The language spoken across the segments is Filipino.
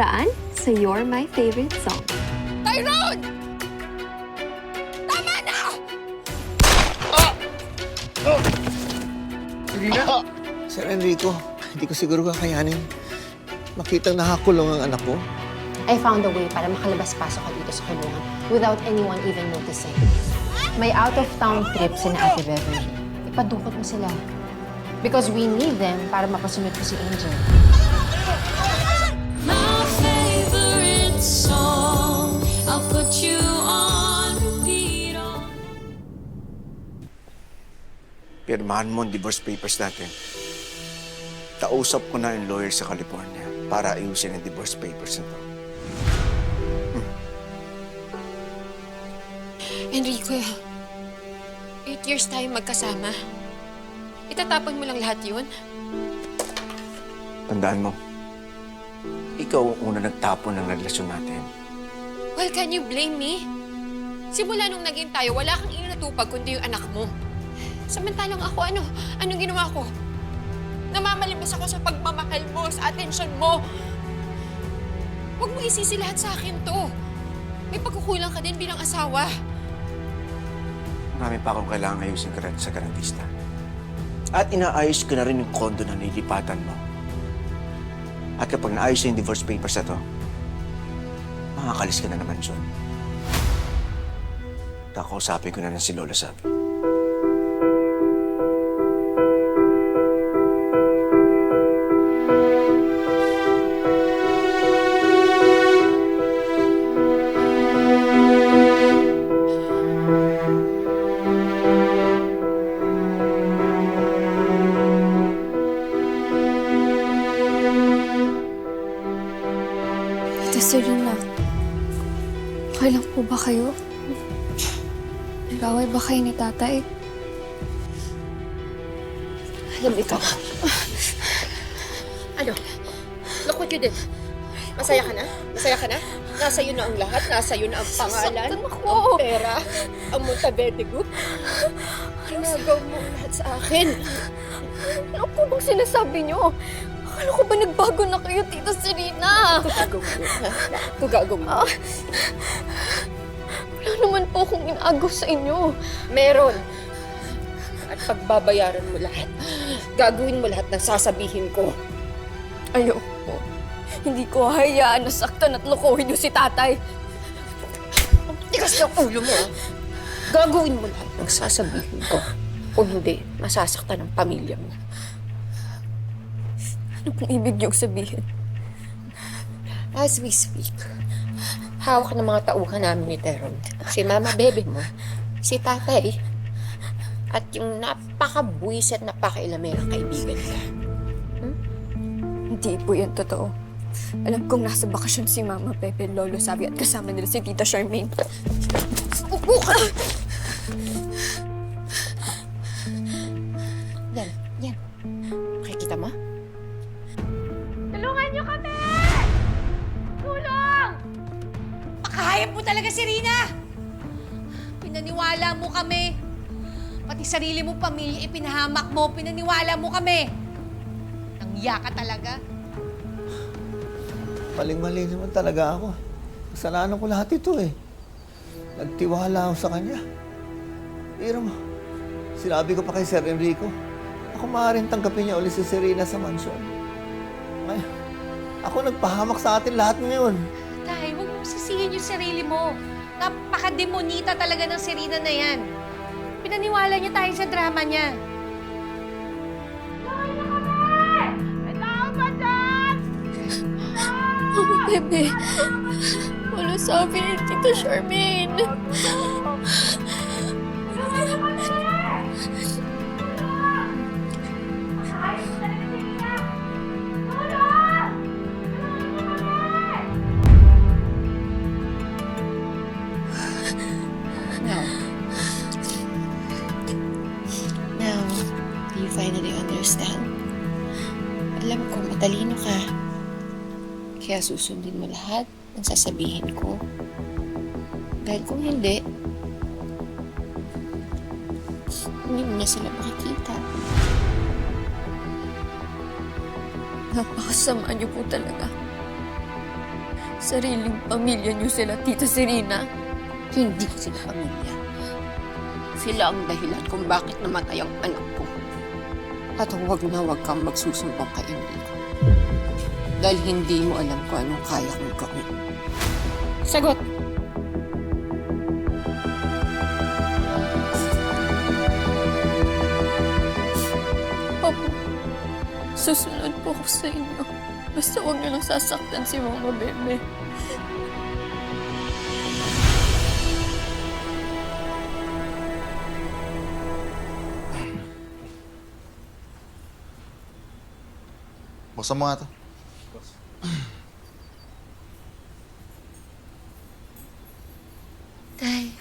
nakaraan sa You're My Favorite Song. Tyrone! Tama na! Serena? Sir Enrico, hindi ko siguro kakayanin. Makitang nakakulong ang anak ko. I found a way para makalabas-pasok ka dito sa kulungan without anyone even noticing. May out-of-town trip si Ate Beverly. Ipadukot mo sila. Because we need them para mapasunod ko si Angel. My favorite song, I'll put you on repeat on. Pirmahan mo ang divorce papers natin. Kausap ko na yung lawyer sa California para ayusin ang divorce papers na to. Enrico, 8 years tayo magkasama. Itatapon mo lang lahat yun? Tandaan mo, ikaw ang una nagtapon ng relasyon natin. Well, can you blame me? Simula nung naging tayo, wala kang inatupag kundi yung anak mo. Samantalang ako, anong ginawa ko? Namamalimos ako sa pagmamahal mo, sa atensyon mo. Huwag mo isisi lahat sa akin to. May pagkukulang ka din bilang asawa. Marami pa akong kailangang ayusin ka rin sa garantista. At inaayos ko na rin yung kondo na nilipatan mo. At kapag naayos na yung divorce papers na to, makakalis ka na naman dyan. Kakausapin ko na si Lola Sabi. Serena, okay lang po ba kayo? Nag-away ba kayo ni tatay? Alam ikaw. Ano? Look what you did. Masaya ka na? Masaya ka na? Nasa iyo na ang lahat. Nasa iyo na ang pangalan, ang pera, ang Monteverde Group. Ginagaw mo ang lahat sa akin. Ano po bang sinasabi niyo? Akala ko ba nagbago na kayo, Tita Serena? Tugagong mo, ha? Tugagong mo. Wala naman po akong inaagaw sa inyo. Meron. At pagbabayaran mo lahat. Gagawin mo lahat ng sasabihin ko. Ayoko. Hindi ko hayaan na saktan at lokohin niyo si tatay. Ang tigas ng ulo mo, ha? Gagawin mo lahat ng sasabihin ko. Kung hindi, masasaktan ang pamilya mo. Ano pong ibig niyong sabihin? As we speak, hawak ng mga tauhan namin ni Teron. Si Mama Bebe mo, si Tatay, at yung napaka-buwisit, napaka-ilamerang kaibigan niya. Hindi po yan totoo. Alam kong nasa bakasyon si Mama Pepe, Lolo Sabi at kasama nila si Tita Charmaine. Upo ka! Yan. Makikita mo? Tulungan niyo kami! Tulong! Pakahayap mo talaga si Rina! Pinaniwala mo kami. Pati sarili mo pamilya, ipinahamak mo. Pinaniwala mo kami. Nangya ka talaga. Maling-mali naman talaga ako. Kasalanan ko lahat ito eh. Nagtiwala ako sa kanya. Pero sinabi ko pa kay Sir Enrico, ako maaaring tanggapin niya ulit si Serena sa mansyon. Ay, ako nagpahamak sa atin lahat ngayon. Tay, huwag mong sisihin yung sarili mo. Napaka-demonita talaga ng Serena na yan. Pinaniwala niya tayo sa drama niya. Mama Pepe, Lolo Sabi, Tita Charmaine. Now, do you finally understand? Alam ko, matalino ka. Kaya susundin mo lahat ng sasabihin ko. Dahil kung hindi mo na sila makikita. Napakasama niyo po talaga. Sariling pamilya niyo sila, Tita Serena. Hindi sila pamilya. Sila ang dahilan kung bakit namatay ang anak ko. At huwag na huwag kang magsusumbong kay Enrico. Dahil hindi mo alam kung anong kaya kong gawin. Sagot! Opo, susunod po ako sa inyo. Basta huwag niyo lang sasaktan si Mama Bebe. Buksan mo nga to. Tay.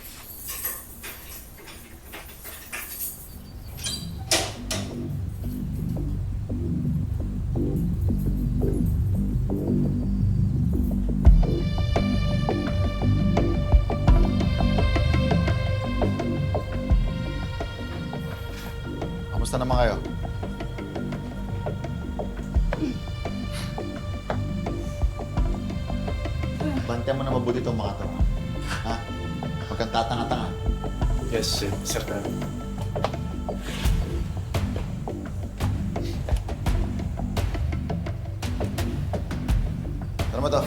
Kamusta naman kayo? Bantayan mo na mabuti itong mga to. Ha? Huwag kang tatanga-tanga. Yes, Sir Dad. Tara mo to.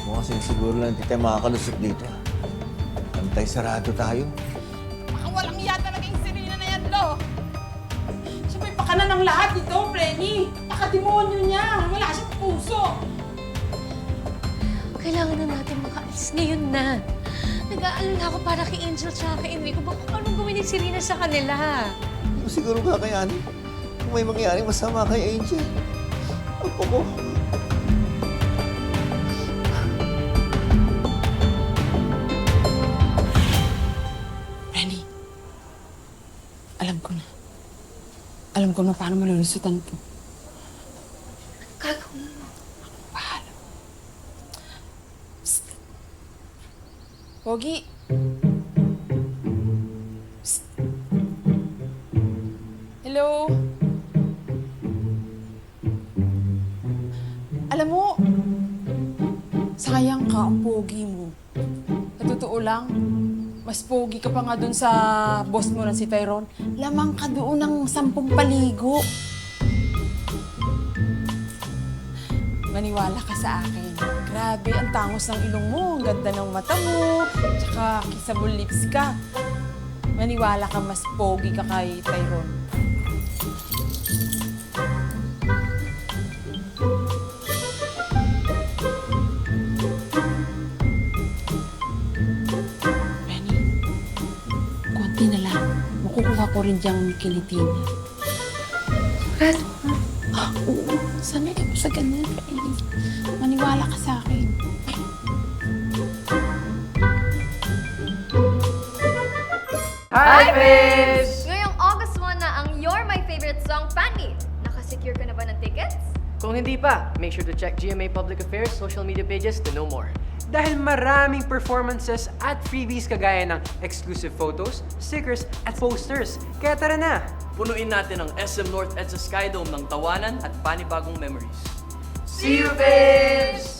Mukhang siguro lang hindi tayo makakalusot dito. Antay sarado tayo. Baka walang iya talaga yung Serena na yan, Lo. Siya may pakana ng lahat ito, Frenny. Nakademonyo niya. Wala siyang puso. Kailangan na natin makaalis ngayon na. Nag-aalala ako para kay Angel tsaka kay Enrico. Baka kung anong gawin ni Serena sa kanila. Hindi ko siguro kakayanin kung may mangyaring masama kay Angel. Apo ko. Frenny, alam ko na. Alam ko na paano malulusutan to. Gagawin mo. Bahala. Psst. Pogi. Psst. Hello? Alam mo, sayang ka ang pogi mo. Sa totoo lang, mas pogi ka pa nga dun sa boss mo na si Tyrone. Lamang ka doon ng 10 paligo. Maniwala ka sa akin. Grabe, ang tangos ng ilong mo, ang ganda ng mata mo, tsaka kissable lips ka. Maniwala ka, mas pogi ka kay Tyrone. Benny, konti na lang. Makukuha ko rin diyang kilitin. Sigurado. Oo, sanay ako sa ganyan, Benny. Maniwala ka sa akin. Ngayong August 1 na ang You're My Favorite Song fan meet. Nakasecure ka na ba ng tickets? Kung hindi pa, make sure to check GMA Public Affairs social media pages to know more. Dahil maraming performances at freebies kagaya ng exclusive photos, stickers, at posters. Kaya tara na! Punuin natin ang SM North EDSA Skydome ng tawanan at panibagong memories. See you, babes!